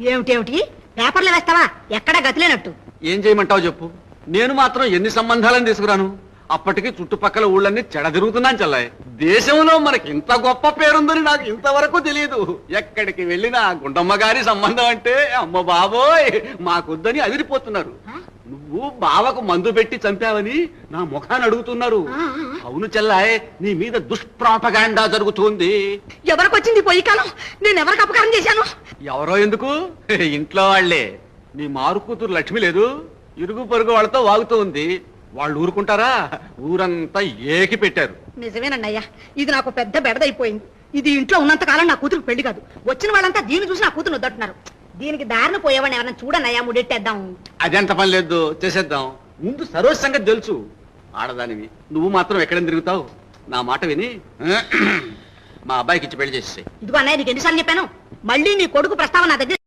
ఏమిటేమిటి పేపర్లు వేస్తావా? ఎక్కడా గతిలేనట్టు. ఏం చేయమంటావు చెప్పు. నేను మాత్రం ఎన్ని సంబంధాలను తీసుకురాను. అప్పటికి చుట్టుపక్కల ఊళ్ళన్నీ చెడ తిరుగుతున్నాను చల్లాయి. దేశంలో మనకి ఇంత గొప్ప పేరుందని నాకు ఇంతవరకు తెలియదు. ఎక్కడికి వెళ్ళినా గుండమ్మ గారి సంబంధం అంటే అమ్మ బాబోయ్ మాకొద్దని అదిరిపోతున్నారు. నువ్వు బావకు మందు పెట్టి చంపావని నా ముఖాన్ని అడుగుతున్నారు. అవును చెల్లాయ్, నీ మీద దుష్ప్రాపగాండా జరుగుతుంది. ఎవరికొచ్చింది పొయ్యి కాలం? నేను ఎవరికి అపకారం చేశాను? ఎవరో ఎందుకు, ఇంట్లో వాళ్లే. నీ మారు కూతురు లక్ష్మి లేదు, ఇరుగు పొరుగు వాళ్ళతో వాగుతూ ఉంది. వాళ్ళు ఊరుకుంటారా? ఊరంతా ఏకి పెట్టారు. నిజమేనన్నయ్యా, ఇది నాకు పెద్ద బెడదైపోయింది. ఇది ఇంట్లో ఉన్నంత కాలం నా కూతురు పెళ్లి కాదు. వచ్చిన వాళ్ళంతా దీన్ని చూసి నా కూతురు వద్దంటున్నారు. దీనికి దారిన పోయేవాడిని ఎవరైనా చూడన్నయ్యా, ముడెట్టేద్దాం. అదెంత పని లేదు, చేసేద్దాం. ముందు సరోజ్ సంగతి తెలుసు. ఆడదానివి నువ్వు మాత్రం ఎక్కడ తిరుగుతావు? నా మాట విని మా అబ్బాయికి ఇచ్చి పెళ్లి చేసేసాయి. ఇదిగో అన్నయ్య, నీకు ఎన్నిసార్లు చెప్పాను? మళ్ళీ నీ కొడుకు ప్రస్తావన నా దగ్గర